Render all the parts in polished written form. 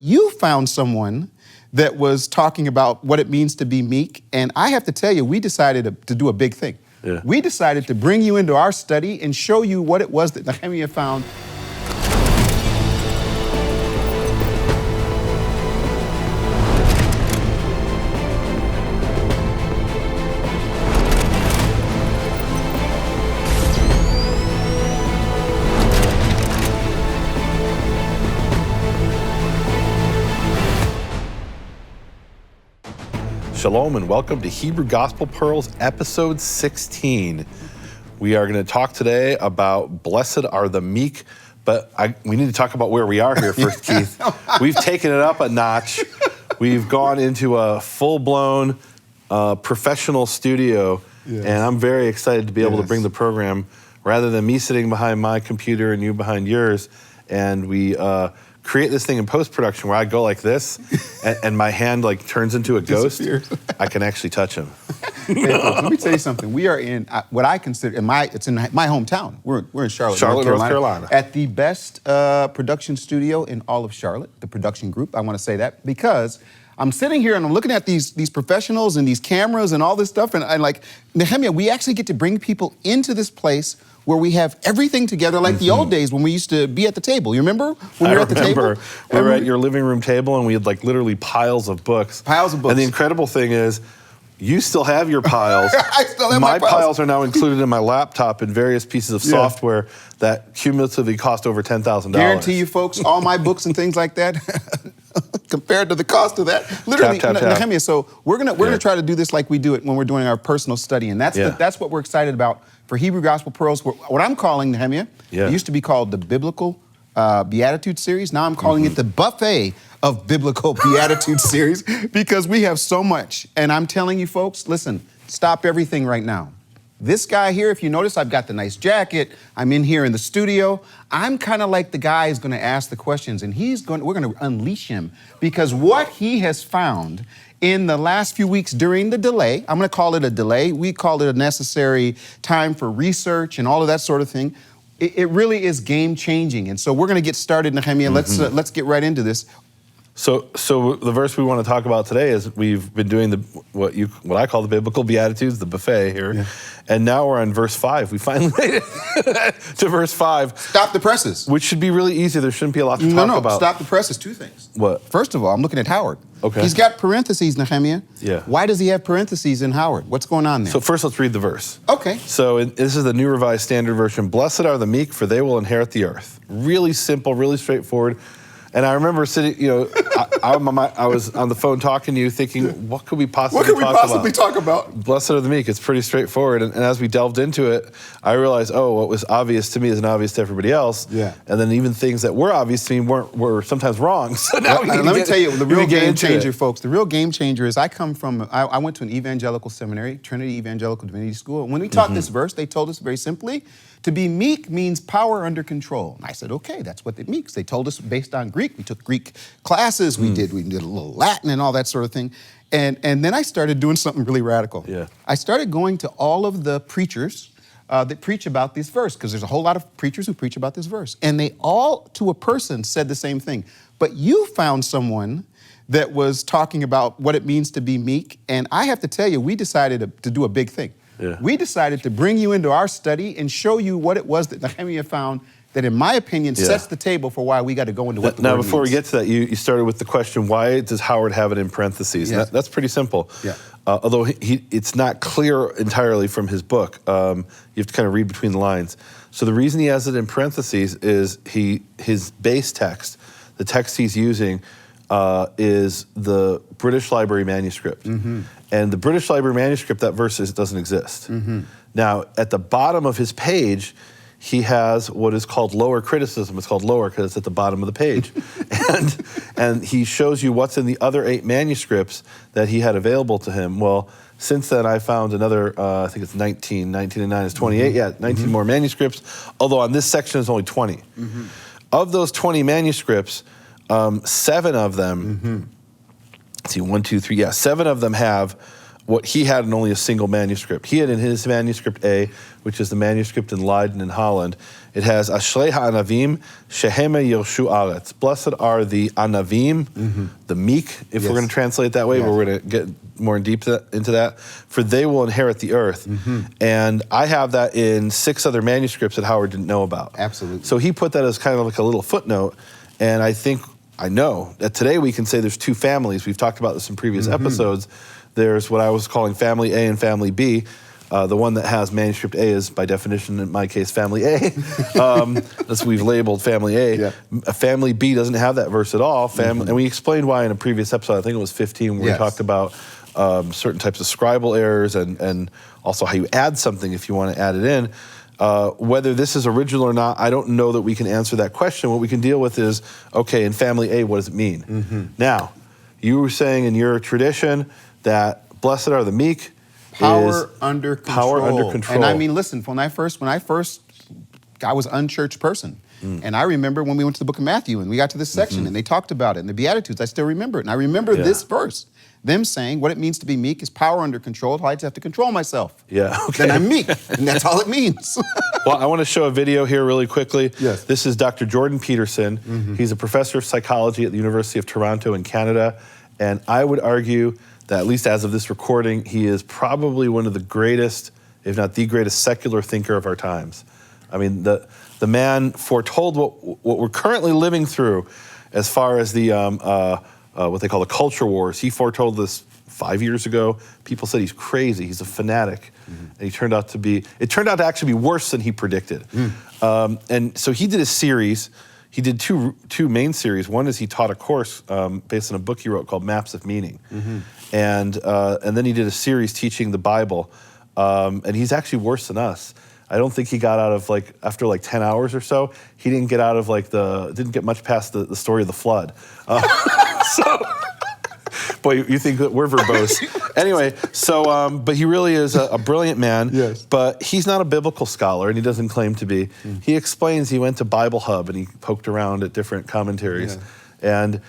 You found someone that was talking about what it means to be meek, and I have to tell you, we decided to do a big thing. Yeah. We decided to bring you into our study and show you what it was that Nehemiah found. Shalom and welcome to Hebrew Gospel Pearls, episode 16. We are going to talk today about blessed are the meek, but we need to talk about where we are here first, Keith. We've taken it up a notch. We've gone into a full-blown professional studio, and I'm very excited to be able to bring the program, rather than me sitting behind my computer and you behind yours, and we create this thing in post-production where I go like this and my hand like turns into a ghost. I can actually touch him. Hey, folks, let me tell you something. We are in what I consider, it's in my hometown. We're in Charlotte, North Carolina. At the best production studio in all of Charlotte, the production group. I want to say that because I'm sitting here and I'm looking at these professionals and these cameras and all this stuff, and I'm like, Nehemiah, we actually get to bring people into this place where we have everything together like the old days when we used to be at the table. You remember when we were at the table? We were at your living room table and we had like literally piles of books. Piles of books. And the incredible thing is, you still have your piles. I still have my my piles are now included in my laptop in various pieces of software that cumulatively cost over $10,000. Guarantee you, folks, all my books and things like that, compared to the cost of that, literally, tap. Nehemiah. So we're gonna try to do this like we do it when we're doing our personal study, and that's what we're excited about for Hebrew Gospel Pearls. What I'm calling, Nehemiah, it used to be called the Biblical Beatitudes series. Now I'm calling it the buffet of Biblical Beatitudes series because we have so much. And I'm telling you, folks, listen, stop everything right now. This guy here, if you notice, I've got the nice jacket. I'm in here in the studio. I'm kind of like the guy who's going to ask the questions, and we're going to unleash him because what he has found in the last few weeks during the delay, I'm going to call it a delay. We call it a necessary time for research and all of that sort of thing. It really is game changing. And so we're going to get started, Nehemiah. Let's get right into this. So the verse we want to talk about today is we've been doing what I call the Biblical Beatitudes, the buffet here, and now we're on verse 5. We finally made it to verse 5. Stop the presses. Which should be really easy. There shouldn't be a lot to talk about. Stop the presses. Two things. What? First of all, I'm looking at Howard. Okay. He's got parentheses, Nehemiah. Yeah. Why does he have parentheses in Howard? What's going on there? So first, let's read the verse. Okay. So this is the New Revised Standard Version. Blessed are the meek, for they will inherit the earth. Really simple, really straightforward. And I remember sitting, I was on the phone talking to you thinking, what could we possibly talk about? Blessed are the meek. It's pretty straightforward. And as we delved into it, I realized, what was obvious to me isn't obvious to everybody else. Yeah. And then even things that were obvious to me were sometimes wrong. So now let me tell you, the real game changer, folks, the real game changer is I went to an evangelical seminary, Trinity Evangelical Divinity School. And when we taught this verse, they told us very simply, to be meek means power under control. And I said, okay, that's what it means. They told us based on Greek. We took Greek classes. We did a little Latin and all that sort of thing. And then I started doing something really radical. Yeah. I started going to all of the preachers that preach about this verse, because there's a whole lot of preachers who preach about this verse. And they all, to a person, said the same thing. But you found someone that was talking about what it means to be meek. And I have to tell you, we decided to do a big thing. Yeah. We decided to bring you into our study and show you what it was that Nehemiah found that, in my opinion, sets the table for why we got to go into what the word means. Now, before we get to that, you started with the question, why does Howard have it in parentheses? Yes. That's pretty simple. Yeah. Although it's not clear entirely from his book. You have to kind of read between the lines. So the reason he has it in parentheses is his base text, the text he's using, is the British Library manuscript. And the British Library manuscript, that verse doesn't exist. Now, at the bottom of his page, he has what is called lower criticism. It's called lower because it's at the bottom of the page. and he shows you what's in the other 8 manuscripts that he had available to him. Well, since then, I found another, I think it's 19 and 9 is 28. 19 more manuscripts, although on this section is only 20. Of those 20 manuscripts, 7 of them, let's see, 1, 2, 3, 7 of them have what he had in only a single manuscript. He had in his manuscript A, which is the manuscript in Leiden in Holland, it has Ashrei ha'anavim shehema yoshu aretz. Blessed are the anavim, the meek, if we're going to translate it that way, but we're going to get more in deep into that, for they will inherit the earth. And I have that in 6 other manuscripts that Howard didn't know about. Absolutely. So he put that as kind of like a little footnote, and I know that today we can say there's 2 families. We've talked about this in previous episodes. There's what I was calling family A and family B. The one that has manuscript A is, by definition, in my case, family A. That's what we've labeled family A. Yeah. Family B doesn't have that verse at all. And we explained why in a previous episode, I think it was 15, where we talked about certain types of scribal errors and also how you add something if you want to add it in. Whether this is original or not, I don't know that we can answer that question. What we can deal with is, okay, in family A, what does it mean? Now, you were saying in your tradition that blessed are the meek. Power under control. Power under control. And I mean, listen, when I was an unchurched person. And I remember when we went to the book of Matthew and we got to this section and they talked about it in the Beatitudes, I still remember it. And I remember this verse, them saying what it means to be meek is power under control. I just have to control myself. Yeah, okay. Then I'm meek, and that's all it means. Well, I want to show a video here really quickly. Yes. This is Dr. Jordan Peterson. He's a professor of psychology at the University of Toronto in Canada. And I would argue that, at least as of this recording, he is probably one of the greatest, if not the greatest, secular thinker of our times. I mean, the man foretold what we're currently living through as far as the what they call the culture wars. He foretold this 5 years ago. People said he's crazy, he's a fanatic. And it turned out to actually be worse than he predicted. And so he did a series. He did two main series. One is he taught a course based on a book he wrote called Maps of Meaning. And then he did a series teaching the Bible. And he's actually worse than us. I don't think he got out of after 10 hours or so, he didn't get out of didn't get much past the story of the flood. So, boy, you think that we're verbose. Anyway, so, but he really is a brilliant man. Yes. But he's not a biblical scholar, and he doesn't claim to be. He explains he went to Bible Hub and he poked around at different commentaries. And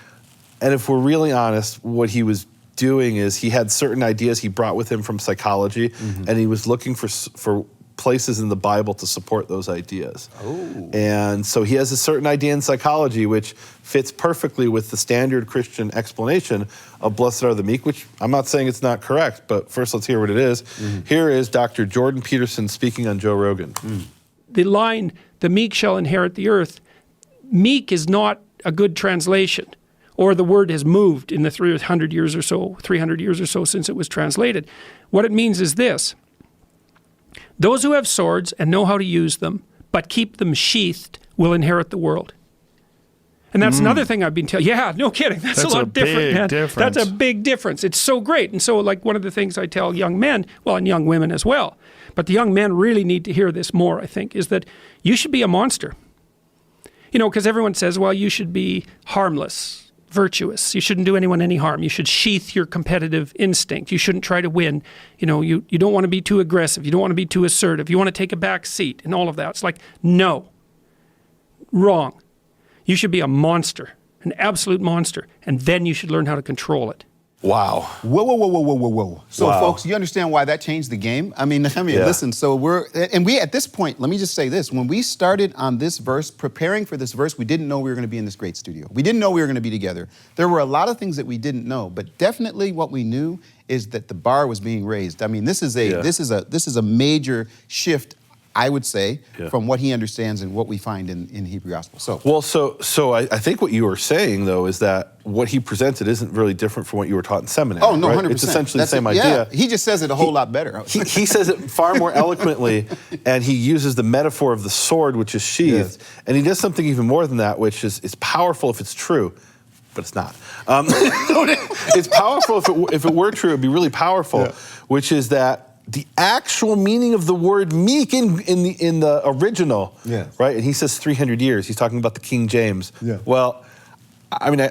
if we're really honest, what he was doing is he had certain ideas he brought with him from psychology, and he was looking for places in the Bible to support those ideas. And so he has a certain idea in psychology which fits perfectly with the standard Christian explanation of blessed are the meek, which I'm not saying it's not correct, but first let's hear what it is. Here is Dr. Jordan Peterson speaking on Joe Rogan. The line, the meek shall inherit the earth, meek is not a good translation, or the word has moved in the 300 years or so since it was translated. What it means is this: those who have swords and know how to use them, but keep them sheathed, will inherit the world. And that's another thing I've been telling. Yeah, no kidding. That's a lot different, man. Difference. That's a big difference. It's so great. And so, one of the things I tell young men, well, and young women as well, but the young men really need to hear this more, I think, is that you should be a monster. Because everyone says, well, you should be harmless, virtuous. You shouldn't do anyone any harm. You should sheath your competitive instinct. You shouldn't try to win. You don't want to be too aggressive. You don't want to be too assertive. You want to take a back seat and all of that. It's no. Wrong. You should be a monster, an absolute monster, and then you should learn how to control it. Wow. Whoa. So, folks, you understand why that changed the game? I mean, listen, so we at this point, let me just say this. When we started on this verse, preparing for this verse, we didn't know we were going to be in this great studio. We didn't know we were going to be together. There were a lot of things that we didn't know, but definitely what we knew is that the bar was being raised. I mean, this is a major shift, I would say, from what he understands and what we find in Hebrew gospel. So I think what you were saying, though, is that what he presented isn't really different from what you were taught in seminary. Oh, no, right? 100%. It's essentially the same idea. He just says it a whole lot better. He says it far more eloquently, and he uses the metaphor of the sword, which is sheathed, and he does something even more than that, which is powerful if it's true, but it's not. It's powerful if it were true. It'd be really powerful, which is that the actual meaning of the word meek in the original, right? And he says 300 years. He's talking about the King James. Well, I mean,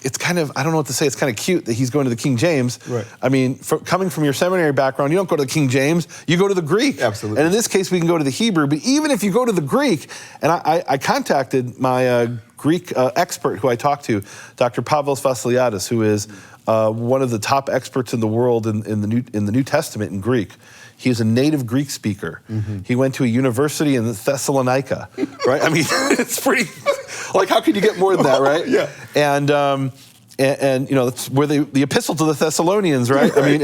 it's kind of, I don't know what to say. It's kind of cute that he's going to the King James. Right. I mean, coming from your seminary background, you don't go to the King James, you go to the Greek. Absolutely. And in this case, we can go to the Hebrew. But even if you go to the Greek, and I contacted my Greek expert who I talked to, Dr. Pavlos Vassiliadis, who is one of the top experts in the world in the New Testament in Greek. He's a native Greek speaker. He went to a university in Thessalonica, right? I mean, it's pretty, like, how could you get more than that, right? Yeah. And you know, that's where the epistle to the Thessalonians, right? I mean,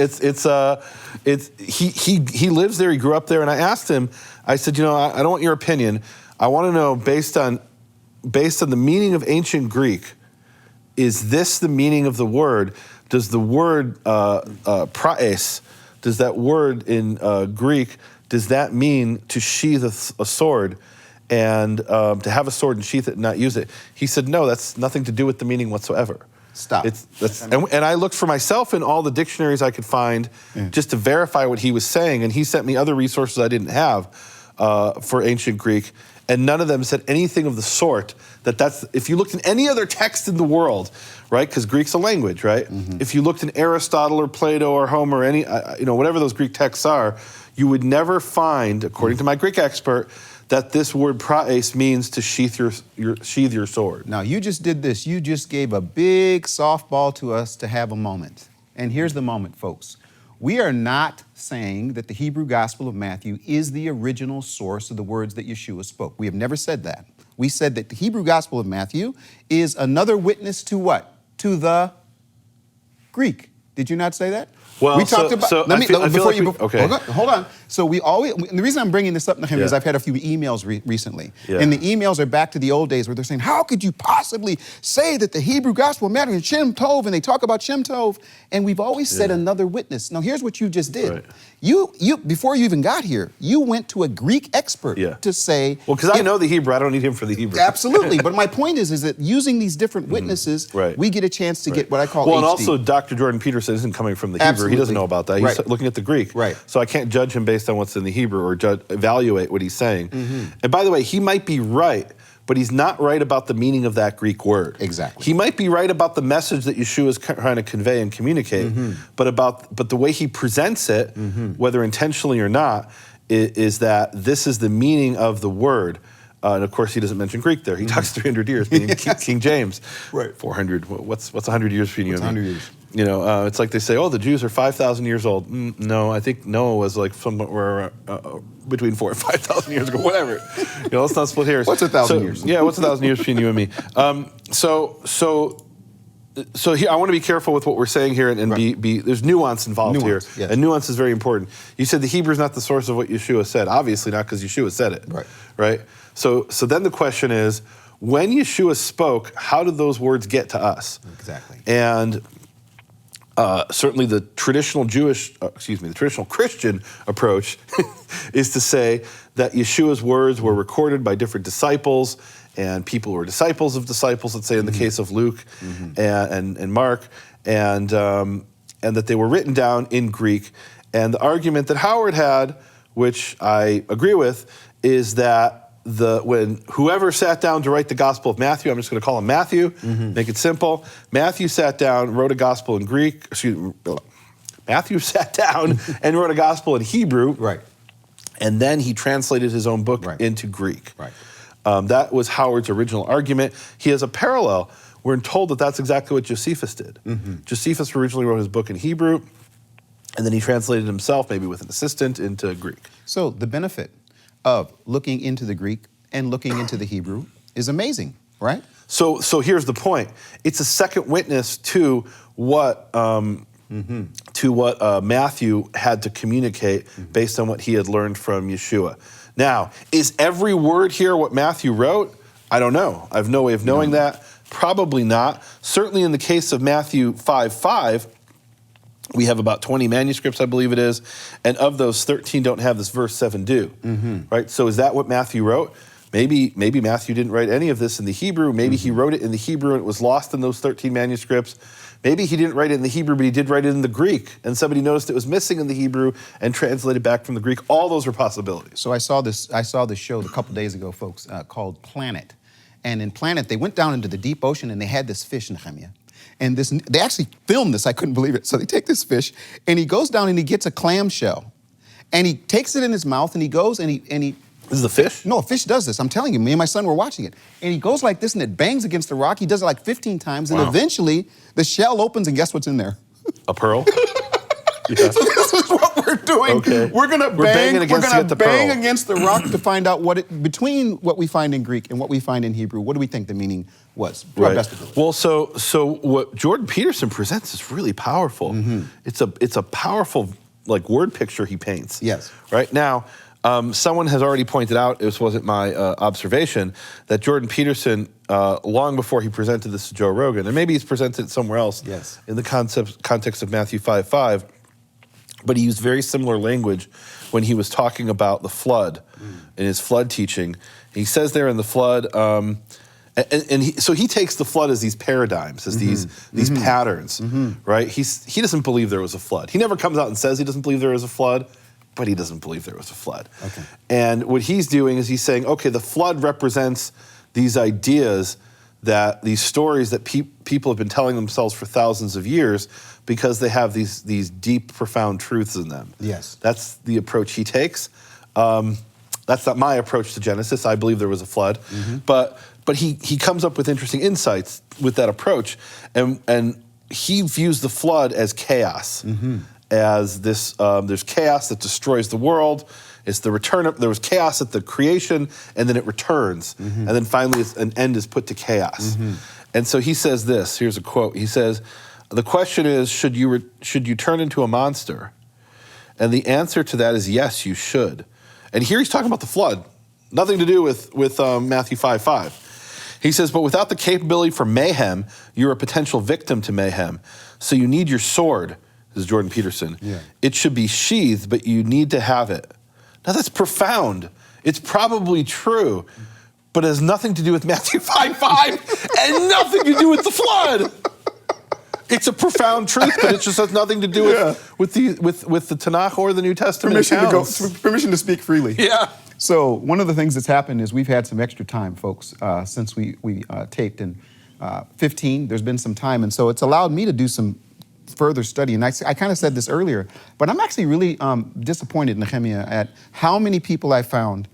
he lives there, he grew up there, and I asked him, I said, you know, I don't want your opinion. I want to know, based on the meaning of ancient Greek, is this the meaning of the word? Does the word praes, does that word in Greek, does that mean to sheath a sword and to have a sword and sheath it and not use it? He said, no, that's nothing to do with the meaning whatsoever. Stop. And I looked for myself in all the dictionaries I could find just to verify what he was saying, and he sent me other resources I didn't have for ancient Greek, and none of them said anything of the sort. That's if you looked in any other text in the world, right? Because Greek's a language, right? If you looked in Aristotle or Plato or Homer or any, you know, whatever those Greek texts are, you would never find, according to my Greek expert, that this word praes means to sheath your sword. Now, you just did this. You just gave a big softball to us to have a moment. And here's the moment, folks. We are not saying that the Hebrew Gospel of Matthew is the original source of the words that Yeshua spoke. We have never said that. We said that the Hebrew Gospel of Matthew is another witness to what? To the Greek. Did you not say that? Well, we talked about. Okay. Hold on. So the reason I'm bringing this up to him is I've had a few emails recently, and the emails are back to the old days where they're saying, "How could you possibly say that the Hebrew Gospel of Matthew is Shem Tov?" And they talk about Shem Tov, and we've always said another witness. Now, here's what you just did. Right. You before you even got here, you went to a Greek expert to say. Well, because I know the Hebrew, I don't need him for the Hebrew. Absolutely, but my point is that using these different witnesses, we get a chance to get what I call. Well, HD. and also Dr. Jordan Peterson isn't coming from the Hebrew. He doesn't know about that. He's looking at the Greek. Right. So I can't judge him based on what's in the Hebrew or evaluate what he's saying. And by the way, he might be right, but he's not right about the meaning of that Greek word. Exactly. He might be right about the message that Yeshua is trying to convey and communicate, but the way he presents it, whether intentionally or not, is that this is the meaning of the word. And of course, he doesn't mention Greek there. He talks 300 years, meaning King James. Right. 400. What's 100 years between you and me? 100 years. You know, it's like they say, oh, the Jews are 5,000 years old. No, I think Noah was like somewhere between 4,000 and 5,000 years ago. Whatever. You know, let's not split hairs. What's 1,000 years? Yeah, what's 1,000 years between you and me? So here, I want to be careful with what we're saying here, and there's nuance involved here, and nuance is very important. You said the Hebrew is not the source of what Yeshua said. Obviously not, because Yeshua said it. Right. So then the question is, when Yeshua spoke, how did those words get to us? Exactly. And certainly the traditional the traditional Christian approach is to say that Yeshua's words were recorded by different disciples, and people who were disciples of disciples, let's say in the case of Luke and Mark, and that they were written down in Greek. And the argument that Howard had, which I agree with, is that when whoever sat down to write the Gospel of Matthew, I'm just going to call him Matthew, make it simple. Matthew sat down, wrote a Gospel in Greek. Matthew sat down and wrote a Gospel in Hebrew. Right. And then he translated his own book into Greek. Right. That was Howard's original argument. He has a parallel. We're told that that's exactly what Josephus did. Josephus originally wrote his book in Hebrew, and then he translated himself, maybe with an assistant, into Greek. So the benefit of looking into the Greek and looking into the Hebrew is amazing, right? So here's the point. It's a second witness to what Matthew had to communicate based on what he had learned from Yeshua. Now, is every word here what Matthew wrote? I don't know. I have no way of knowing that. Probably not. Certainly in the case of Matthew 5:5, we have about 20 manuscripts, I believe it is, and of those, 13 don't have this verse 7 do, right? So is that what Matthew wrote? Maybe Matthew didn't write any of this in the Hebrew. Maybe he wrote it in the Hebrew and it was lost in those 13 manuscripts. Maybe he didn't write it in the Hebrew, but he did write it in the Greek, and somebody noticed it was missing in the Hebrew and translated back from the Greek. All those are possibilities. So I saw this show a couple days ago, folks, called Planet. And in Planet, they went down into the deep ocean and they had this fish, Nehemiah. And they actually filmed this. I couldn't believe it. So they take this fish, and he goes down and he gets a clamshell, and he takes it in his mouth, and he goes and he This is a fish? No, a fish does this. I'm telling you, me and my son were watching it. And he goes like this and it bangs against the rock. He does it like 15 times. And eventually the shell opens and guess what's in there? A pearl? Yeah. So this is what we're doing. Okay. We're gonna bang against the rock to find out between what we find in Greek and what we find in Hebrew. What do we think the meaning was? Right. Well, so what Jordan Peterson presents is really powerful. It's a powerful word picture he paints. Yes. Right now, someone has already pointed out, this wasn't my observation, that Jordan Peterson, long before he presented this to Joe Rogan, and maybe he's presented it somewhere else in the context of Matthew 5:5. But he used very similar language when he was talking about the flood in his flood teaching. He says there in the flood, so he takes the flood as these paradigms, as these patterns, right? He doesn't believe there was a flood. He never comes out and says he doesn't believe there was a flood, but he doesn't believe there was a flood. Okay. And what he's doing is he's saying, okay, the flood represents these ideas, these stories that people have been telling themselves for thousands of years, because they have these deep, profound truths in them. Yes. That's the approach he takes. That's not my approach to Genesis. I believe there was a flood. But he comes up with interesting insights with that approach. And he views the flood as chaos. As this, there's chaos that destroys the world. It's the return there was chaos at the creation, and then it returns. And then finally an end is put to chaos. And so he says this, here's a quote. He says, the question is, should you turn into a monster? And the answer to that is yes, you should. And here he's talking about the flood. Nothing to do with Matthew 5:5. He says, but without the capability for mayhem, you're a potential victim to mayhem. So you need your sword. This is Jordan Peterson. Yeah. It should be sheathed, but you need to have it. Now that's profound. It's probably true, but it has nothing to do with Matthew 5:5 and nothing to do with the flood. It's a profound truth, but it just has nothing to do with the Tanakh or the New Testament. Permission to speak freely. Yeah. So one of the things that's happened is we've had some extra time, folks, since we taped in 15. There's been some time, and so it's allowed me to do some further study. And I kind of said this earlier, but I'm actually really disappointed, Nehemiah, at how many people I found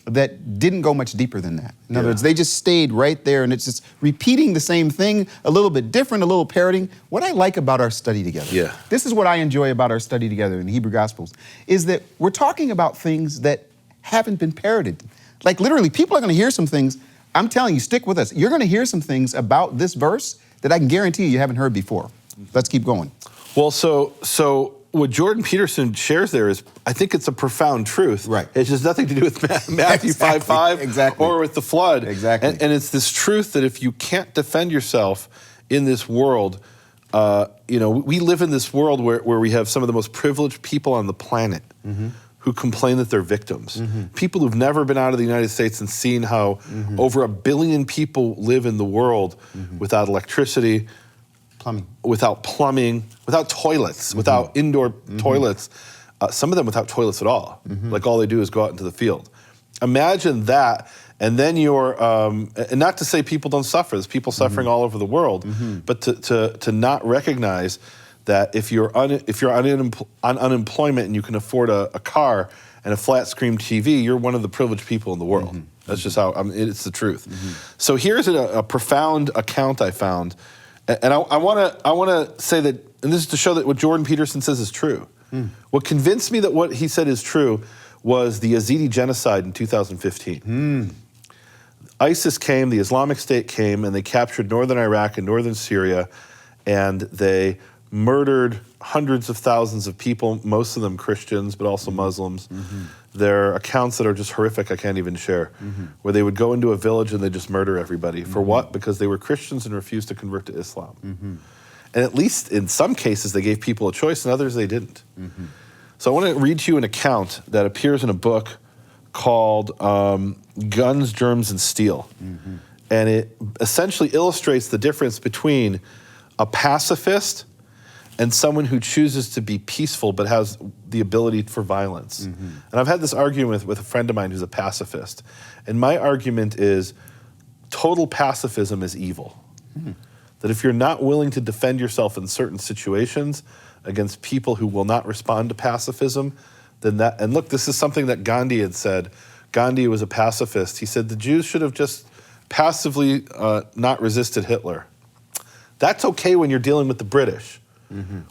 that didn't go much deeper than that. In other words, they just stayed right there, and it's just repeating the same thing, a little bit different, a little parroting. What I like about our study together, this is what I enjoy about our study together in the Hebrew Gospels, is that we're talking about things that haven't been parroted. Like literally, people are going to hear some things. I'm telling you, stick with us. You're going to hear some things about this verse that I can guarantee you haven't heard before. Let's keep going. Well, so what Jordan Peterson shares there is, I think it's a profound truth. Right. It has nothing to do with Matthew 5:5 or with the flood. Exactly. And it's this truth that if you can't defend yourself in this world, we live in this world where we have some of the most privileged people on the planet who complain that they're victims. People who've never been out of the United States and seen how over 1 billion people live in the world without electricity, without plumbing, without toilets, without indoor toilets, some of them without toilets at all. Like all they do is go out into the field. Imagine that, and then and not to say people don't suffer, there's people suffering all over the world, but to not recognize that if you're on unemployment and you can afford a car and a flat screen TV, you're one of the privileged people in the world. That's just how, it's the truth. So here's a profound account I found. And I want to say that, and this is to show that what Jordan Peterson says is true. What convinced me that what he said is true was the Yazidi genocide in 2015. ISIS came, the Islamic State came, and they captured northern Iraq and northern Syria, and they murdered hundreds of thousands of people, most of them Christians, but also Muslims. There are accounts that are just horrific, I can't even share, where they would go into a village and they just murder everybody. For what? Because they were Christians and refused to convert to Islam. And at least in some cases they gave people a choice, and others they didn't. So I want to read to you an account that appears in a book called Guns, Germs, and Steel. And it essentially illustrates the difference between a pacifist and someone who chooses to be peaceful but has the ability for violence. And I've had this argument with a friend of mine who's a pacifist. And my argument is total pacifism is evil. That if you're not willing to defend yourself in certain situations against people who will not respond to pacifism, then and look, this is something that Gandhi had said. Gandhi was a pacifist. He said the Jews should have just passively not resisted Hitler. That's okay when you're dealing with the British.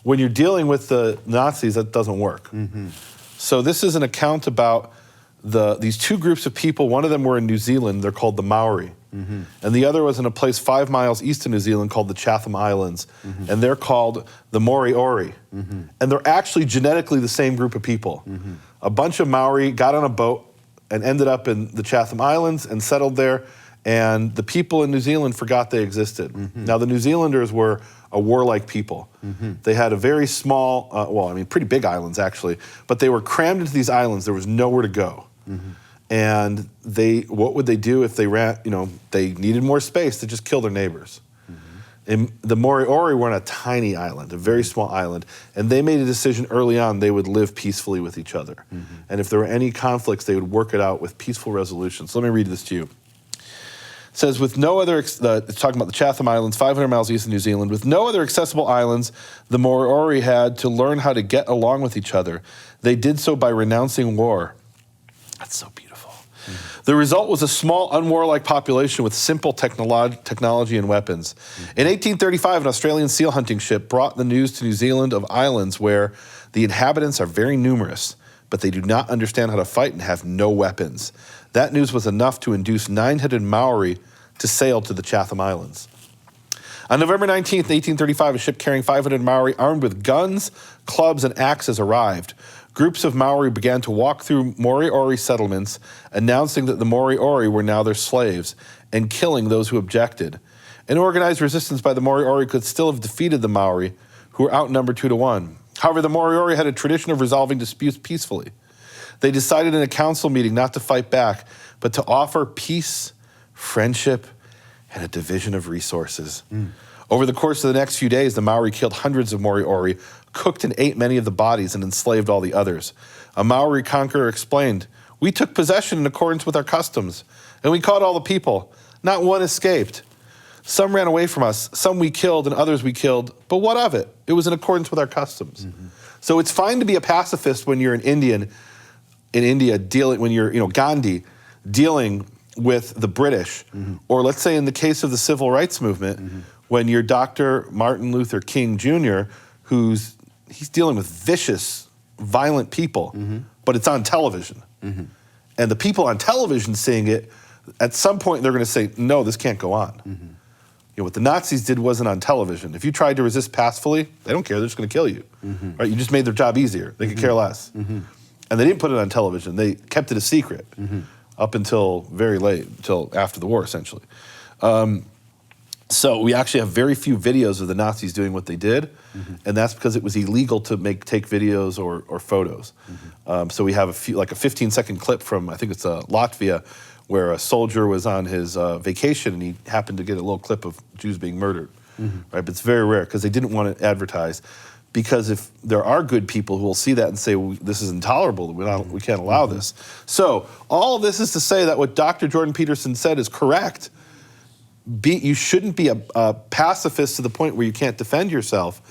When you're dealing with the Nazis, that doesn't work. So this is an account about these two groups of people. One of them were in New Zealand. They're called the Maori. And the other was in a place 5 miles east of New Zealand called the Chatham Islands. And they're called the Moriori. And they're actually genetically the same group of people. A bunch of Maori got on a boat and ended up in the Chatham Islands and settled there. And the people in New Zealand forgot they existed. Now, the New Zealanders were a warlike people. They had a very small, pretty big islands actually, but they were crammed into these islands. There was nowhere to go. And what would they do if they ran, they needed more space to just kill their neighbors. And the Moriori were on a tiny island, a very small island, and they made a decision early on they would live peacefully with each other. And if there were any conflicts, they would work it out with peaceful resolutions. So let me read this to you. It says, with no other, it's talking about the Chatham Islands, 500 miles east of New Zealand, with no other accessible islands, the Moriori had to learn how to get along with each other. They did so by renouncing war. That's so beautiful. The result was a small, unwarlike population with simple technology and weapons. In 1835, an Australian seal hunting ship brought the news to New Zealand of islands where the inhabitants are very numerous, but they do not understand how to fight and have no weapons. That news was enough to induce 900 Maori to sail to the Chatham Islands. On November 19th, 1835, a ship carrying 500 Maori armed with guns, clubs, and axes arrived. Groups of Maori began to walk through Moriori settlements, announcing that the Moriori were now their slaves, and killing those who objected. An organized resistance by the Moriori could still have defeated the Maori, who were outnumbered 2-1. However, the Moriori had a tradition of resolving disputes peacefully. They decided in a council meeting not to fight back, but to offer peace, friendship, and a division of resources. Over the course of the next few days, the Maori killed hundreds of Moriori, cooked and ate many of the bodies, and enslaved all the others. A Maori conqueror explained, "We took possession in accordance with our customs, and we caught all the people. Not one escaped. Some ran away from us, some we killed, and others we killed. But what of it? It was in accordance with our customs." So it's fine to be a pacifist when you're an Indian in India, when you're, Gandhi, dealing with the British. Or let's say in the case of the civil rights movement, when you're Dr. Martin Luther King Jr., he's dealing with vicious, violent people, but it's on television. And the people on television seeing it, at some point they're going to say, no, this can't go on. What the Nazis did wasn't on television. If you tried to resist passively, they don't care, they're just going to kill you. Right? You just made their job easier. They could care less. And they didn't put it on television. They kept it a secret up until very late, until after the war, essentially. So we actually have very few videos of the Nazis doing what they did, and that's because it was illegal to take videos or photos. So we have a 15-second clip from, I think it's Latvia, where a soldier was on his vacation and he happened to get a little clip of Jews being murdered. Right? But it's very rare because they didn't want to advertise. Because if there are good people who will see that and say, well, this is intolerable, we can't allow this. So all of this is to say that what Dr. Jordan Peterson said is correct. You shouldn't be a pacifist to the point where you can't defend yourself.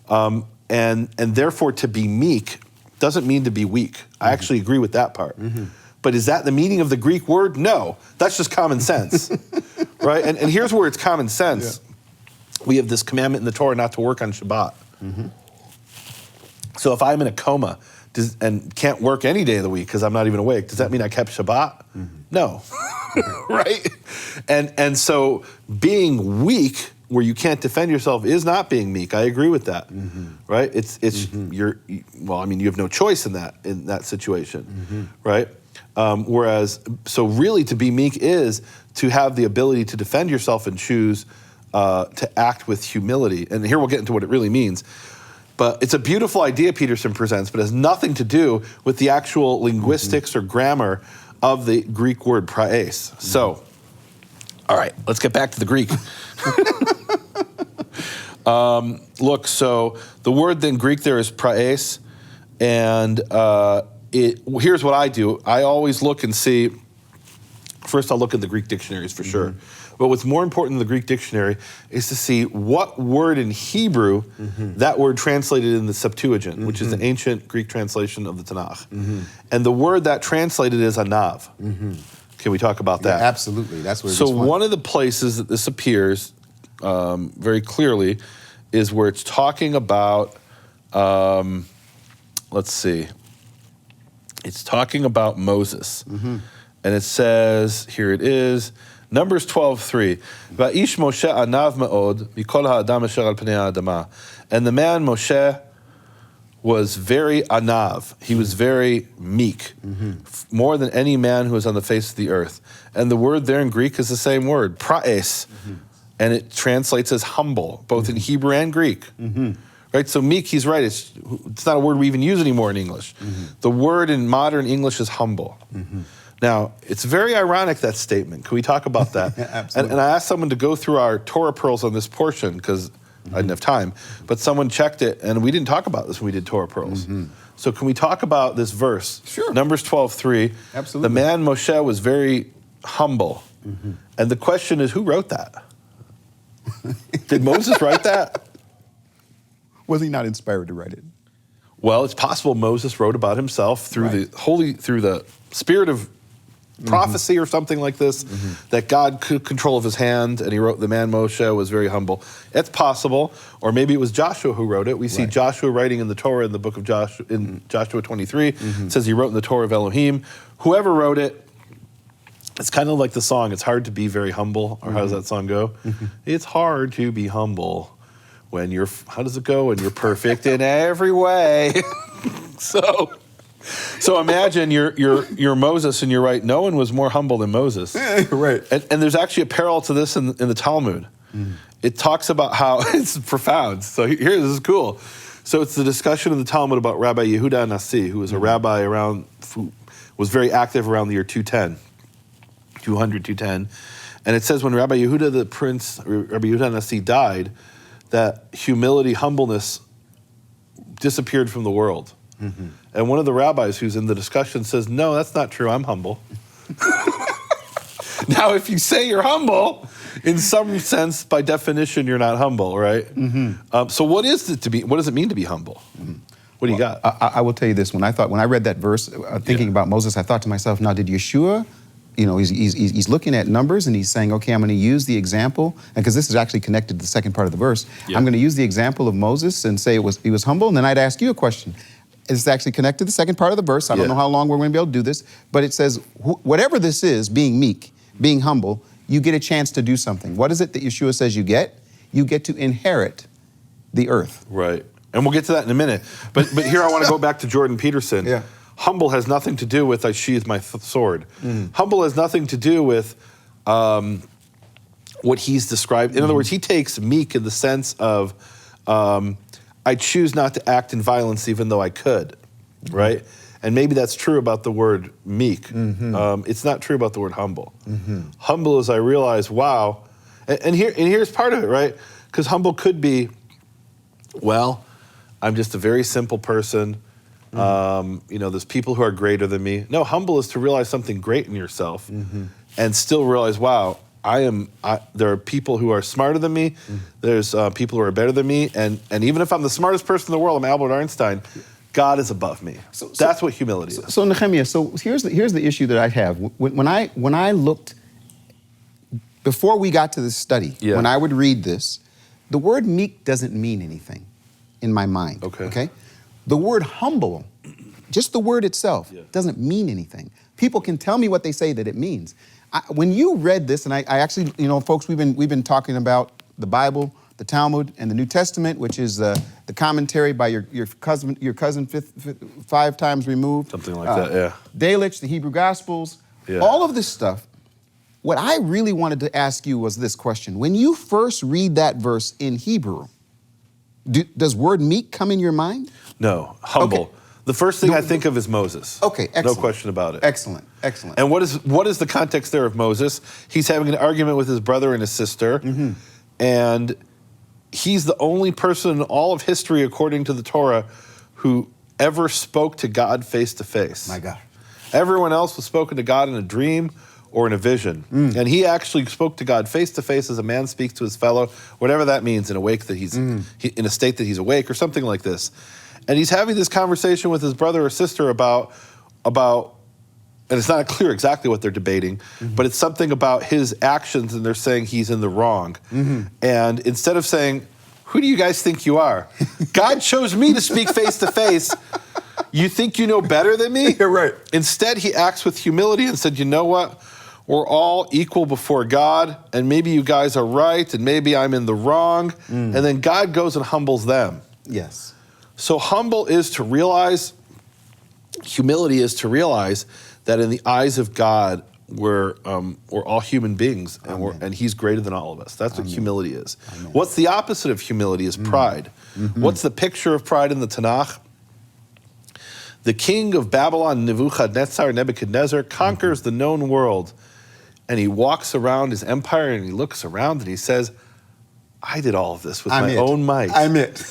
And therefore to be meek doesn't mean to be weak. I actually agree with that part. But is that the meaning of the Greek word? No, that's just common sense, right? And here's where it's common sense. We have this commandment in the Torah not to work on Shabbat. So if I'm in a coma and can't work any day of the week because I'm not even awake, does that mean I kept Shabbat? No, right? And so being weak where you can't defend yourself is not being meek. I agree with that, right? You have no choice in that situation, right? So really to be meek is to have the ability to defend yourself and choose to act with humility. And here we'll get into what it really means. But it's a beautiful idea Peterson presents, but it has nothing to do with the actual linguistics or grammar of the Greek word praes. So, all right, let's get back to the Greek. Look, so the word in Greek there is praes, and here's what I do. I always look and see, first I'll look at the Greek dictionaries for sure, But what's more important in the Greek dictionary is to see what word in Hebrew that word translated in the Septuagint, which is the ancient Greek translation of the Tanakh. And the word that translated is anav. Can we talk about that? Yeah, absolutely. That's where. So one of the places that this appears very clearly is where it's talking about. Let's see. It's talking about Moses. And it says, here it is, Numbers 12:3. Va'ish Moshe anav me'od mikol ha'adam asher al pnei ha'adama. And the man Moshe was very anav. He was very meek, more than any man who was on the face of the earth. And the word there in Greek is the same word, praes. And it translates as humble, both in Hebrew and Greek. Right, so meek, he's right. It's not a word we even use anymore in English. The word in modern English is humble. Now, it's very ironic, that statement. Can we talk about that? Absolutely. And I asked someone to go through our Torah pearls on this portion because I didn't have time. But someone checked it, and we didn't talk about this when we did Torah pearls. So can we talk about this verse? Sure. Numbers 12:3. Absolutely. The man Moshe was very humble. And the question is, who wrote that? Did Moses write that? Was he not inspired to write it? Well, it's possible Moses wrote about himself through through the spirit of prophecy or something like this, that God took control of his hand, and he wrote, the man Moshe was very humble. It's possible. Or maybe it was Joshua who wrote it. We see Joshua writing in the Torah in the book of Joshua, in Joshua 23. It says he wrote in the Torah of Elohim. Whoever wrote it, it's kind of like the song, it's hard to be very humble. Or how does that song go? It's hard to be humble when you're, how does it go? When you're perfect in every way. So imagine you're Moses, and you're right. No one was more humble than Moses. Right. And there's actually a parallel to this in the Talmud. It talks about how, it's profound. So here, this is cool. So it's the discussion in the Talmud about Rabbi Yehuda Nasi, who was a rabbi who was very active around the year 200, 210. And it says when Rabbi Yehuda Rabbi Yehuda Nasi died, that humility, humbleness disappeared from the world. And one of the rabbis who's in the discussion says, no, that's not true, I'm humble. Now, if you say you're humble, in some sense, by definition, you're not humble, right? So what does it mean to be humble? What do you got? I will tell you this. When I read that verse, thinking about Moses, I thought to myself, now did Yeshua, he's looking at numbers, and he's saying, okay, I'm going to use the example, and because this is actually connected to the second part of the verse, I'm going to use the example of Moses and say he was humble, and then I'd ask you a question. It's actually connected to the second part of the verse. I don't know how long we're going to be able to do this, but it says, whatever this is, being meek, being humble, you get a chance to do something. What is it that Yeshua says you get? You get to inherit the earth. Right. And we'll get to that in a minute. But here I want to go back to Jordan Peterson. Yeah. Humble has nothing to do with I sheathe my sword. Humble has nothing to do with what he's described. In other words, he takes meek in the sense of I choose not to act in violence even though I could, right? And maybe that's true about the word meek. It's not true about the word humble. Humble is I realize, wow, and here's part of it, right? Because humble could be, well, I'm just a very simple person. There's people who are greater than me. No, humble is to realize something great in yourself and still realize, wow, there are people who are smarter than me. There's people who are better than me. And even if I'm the smartest person in the world, I'm Albert Einstein, God is above me. So that's what humility is. So Nehemiah, here's the issue that I have. When I looked, before we got to this study, when I would read this, the word meek doesn't mean anything in my mind. Okay? The word humble, just the word itself, doesn't mean anything. People can tell me what they say that it means. When you read this, and I actually, folks, we've been talking about the Bible, the Talmud, and the New Testament, which is the commentary by your cousin 5 times removed. Something like that, yeah. Delitzsch, the Hebrew Gospels, all of this stuff. What I really wanted to ask you was this question. When you first read that verse in Hebrew, does word meek come in your mind? No, humble. Okay. The first thing I think of is Moses. Okay, excellent. No question about it. Excellent. And what is the context there of Moses? He's having an argument with his brother and his sister, and he's the only person in all of history, according to the Torah, who ever spoke to God face to face. My God. Everyone else was spoken to God in a dream or in a vision. And he actually spoke to God face to face as a man speaks to his fellow, whatever that means, in in a state that he's awake or something like this. And he's having this conversation with his brother or sister about, and it's not clear exactly what they're debating, but it's something about his actions, and they're saying he's in the wrong. And instead of saying, who do you guys think you are? God chose me to speak face to face. You think you know better than me? You're right. Instead, he acts with humility and said, you know what? We're all equal before God, and maybe you guys are right, and maybe I'm in the wrong. And then God goes and humbles them. Yes. So humility is to realize that in the eyes of God, we're all human beings, and he's greater than all of us. That's what humility is. Amen. What's the opposite of humility is pride. What's the picture of pride in the Tanakh? The king of Babylon, Nebuchadnezzar, conquers the known world, and he walks around his empire, and he looks around, and he says, I did all of this with my own might. I'm it.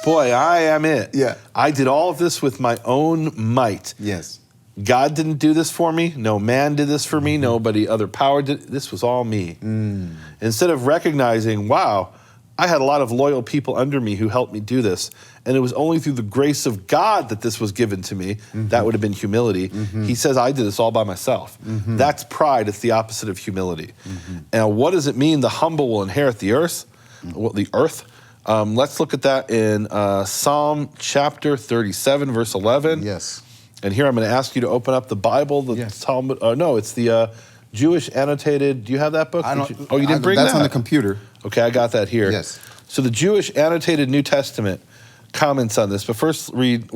Boy, I am it. Yeah. I did all of this with my own might. Yes. God didn't do this for me. No man did this for me. Nobody other power did. This was all me. Instead of recognizing, wow, I had a lot of loyal people under me who helped me do this, and it was only through the grace of God that this was given to me. That would have been humility. He says, I did this all by myself. That's pride. It's the opposite of humility. And what does it mean? The humble will inherit the earth. The earth. Let's look at that in Psalm chapter 37, verse 11. Yes. And here I'm going to ask you to open up the Bible, the Talmud. No, it's the Jewish annotated. Do you have that book? You didn't bring that? That's on the computer. Okay, I got that here. Yes. So the Jewish annotated New Testament comments on this. But first, can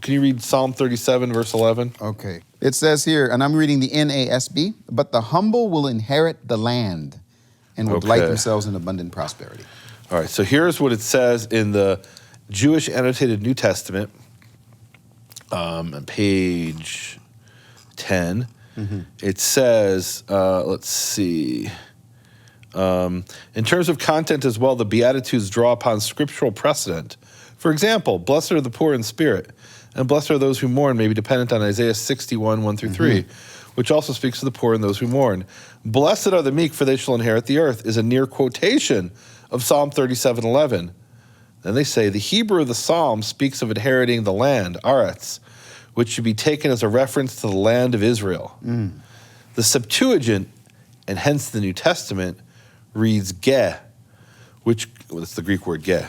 you read Psalm 37, verse 11? Okay. It says here, and I'm reading the NASB, but the humble will inherit the land and will delight themselves in abundant prosperity. All right, so here's what it says in the Jewish annotated New Testament. On page 10, it says, let's see, in terms of content as well, the Beatitudes draw upon scriptural precedent. For example, blessed are the poor in spirit, and blessed are those who mourn may be dependent on Isaiah 61, 1 through 3, which also speaks to the poor and those who mourn. Blessed are the meek, for they shall inherit the earth, is a near quotation of Psalm 37, 11. Then they say, the Hebrew of the Psalm speaks of inheriting the land, Aretz, which should be taken as a reference to the land of Israel. The Septuagint, and hence the New Testament, reads ge, that's the Greek word ge,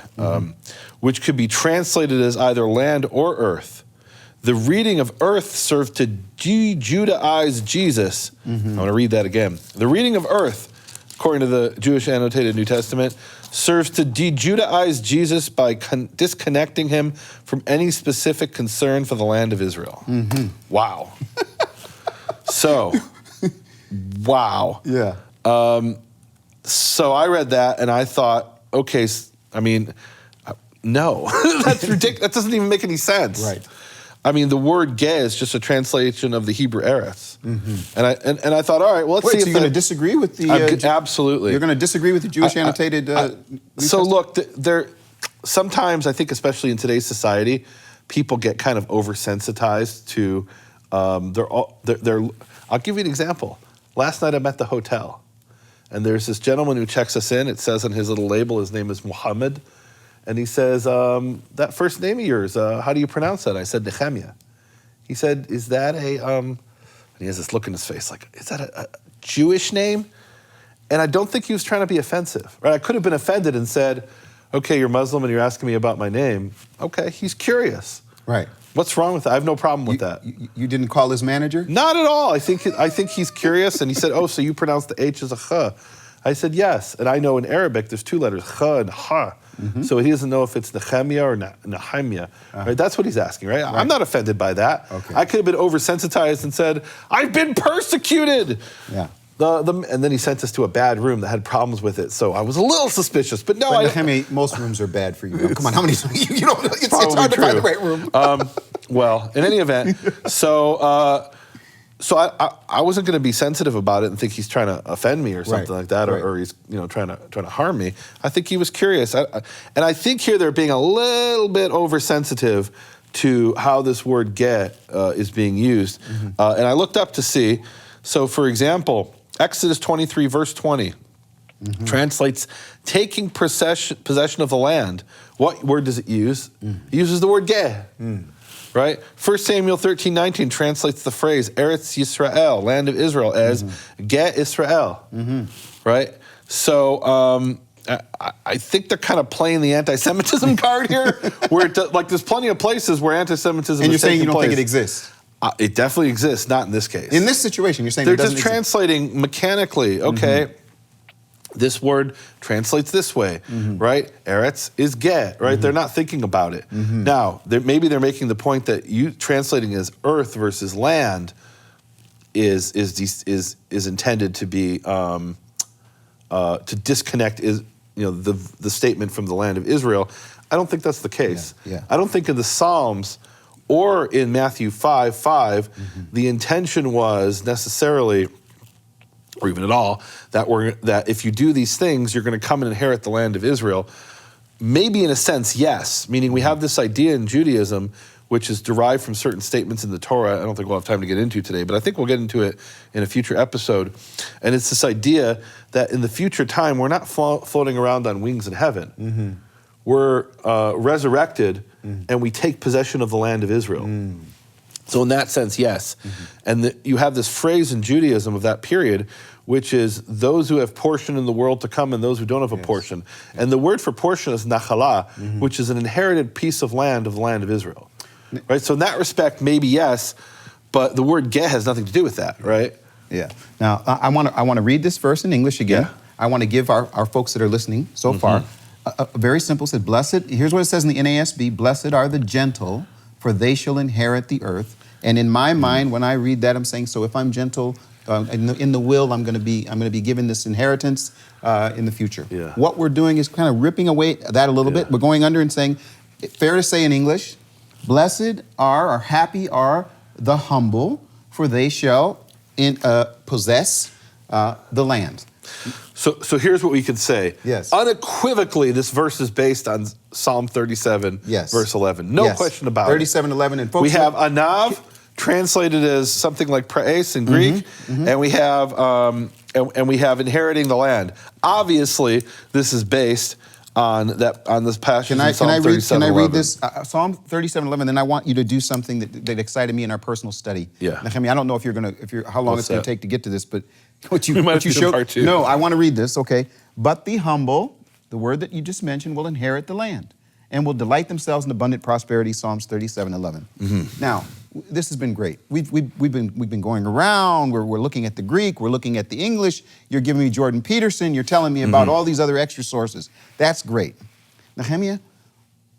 which could be translated as either land or earth. The reading of earth served to de-Judaize Jesus. I want to read that again. The reading of earth, according to the Jewish annotated New Testament, serves to de-Judaize Jesus by disconnecting him from any specific concern for the land of Israel. Wow. Wow. Yeah. So I read that and I thought, okay, I mean, no, that's ridiculous. That doesn't even make any sense. Right. I mean, the word "ge" is just a translation of the Hebrew Eretz, and I thought, all right, well, let's see. So you're going to disagree with the? Absolutely. You're going to disagree with the Jewish annotated. So look, sometimes I think, especially in today's society, people get kind of oversensitized to. I'll give you an example. Last night I'm at the hotel, and there's this gentleman who checks us in. It says on his little label, his name is Muhammad. And he says, that first name of yours, how do you pronounce that? I said, Nehemiah. He said, is that and he has this look in his face like, is that a Jewish name? And I don't think he was trying to be offensive, right? I could have been offended and said, okay, you're Muslim and you're asking me about my name. Okay, he's curious. Right. What's wrong with that? I have no problem with that. You didn't call his manager? Not at all. I think he's curious. And he said, oh, so you pronounce the H as a ch. I said, yes. And I know in Arabic there's two letters, ch and ha. So he doesn't know if it's Nehemiah or Nehemiah. Right? That's what he's asking, right? I'm not offended by that. Okay. I could have been oversensitized and said, I've been persecuted. Yeah. And then he sent us to a bad room that had problems with it. So I was a little suspicious. But no, Nehemiah, most rooms are bad for you. Come on, how many? You don't. It's hard to find the right room. Well, in any event, so I wasn't going to be sensitive about it and think he's trying to offend me or something like that, or he's trying to harm me. I think he was curious, and I think here they're being a little bit oversensitive to how this word "get" is being used. And I looked up to see So, for example, Exodus 23, verse 20, translates taking possession of the land. What word does it use? It uses the word geh, right? 1 Samuel 13, 19 translates the phrase Eretz Yisrael, land of Israel, as geh Israel, right? So I think they're kind of playing the anti-Semitism card here, where there's plenty of places where anti-Semitism and you're is saying you taking don't think place. it exists? It definitely exists, not in this case. In this situation, you're saying they're it doesn't just translating mechanically. Okay, this word translates this way, right? Eretz is geh, right? They're not thinking about it. Now, maybe they're making the point that you translating as earth versus land is intended to be to disconnect the statement from the land of Israel. I don't think that's the case. Yeah. I don't think in the Psalms or in Matthew 5:5, the intention was necessarily, or even at all, that if you do these things, you're going to come and inherit the land of Israel. Maybe in a sense, yes. Meaning we have this idea in Judaism, which is derived from certain statements in the Torah. I don't think we'll have time to get into today, but I think we'll get into it in a future episode. And it's this idea that in the future time, we're not floating around on wings in heaven. We're resurrected, and we take possession of the land of Israel. So in that sense, yes. And you have this phrase in Judaism of that period, which is those who have portion in the world to come and those who don't have a portion. And the word for portion is nachalah, which is an inherited piece of the land of Israel. Right? So in that respect, maybe yes, but the word geh has nothing to do with that, right? Yeah. Now, I want to read this verse in English again. Yeah. I want to give our folks that are listening so far a very simple, said, blessed, here's what it says in the NASB, blessed are the gentle, for they shall inherit the earth. And in my mind, when I read that, I'm saying, so if I'm gentle, in the will, I'm going to be given this inheritance in the future. Yeah. What we're doing is kind of ripping away that a little bit. We're going under and saying, fair to say in English, blessed are, or happy are the humble, for they shall possess the land. So here's what we could say. Yes. Unequivocally, this verse is based on Psalm 37, verse 11. No question about it. 37:11. And folks, we have anav, translated as something like praes in Greek, and we have inheriting the land. Obviously, this is based on this passage in Psalm 37:11. Can I read this? Psalm 37:11. Then I want you to do something that excited me in our personal study. Yeah. Nehemiah, I don't know how long it's going to take to get to this, but what you showed. Part two. No, I want to read this. Okay. But the humble, the word that you just mentioned, will inherit the land and will delight themselves in abundant prosperity. Psalms 37:11. Now, this has been great. We've been going around. We're looking at the Greek. We're looking at the English. You're giving me Jordan Peterson. You're telling me about all these other extra sources. That's great. Nehemiah,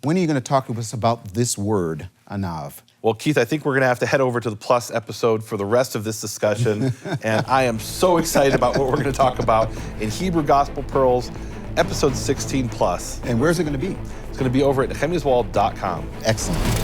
when are you going to talk to us about this word, anav? Well, Keith, I think we're going to have to head over to the Plus episode for the rest of this discussion. And I am so excited about what we're going to talk about in Hebrew Gospel Pearls, episode 16 Plus. And where's it going to be? It's going to be over at nehemiahswall.com. Excellent.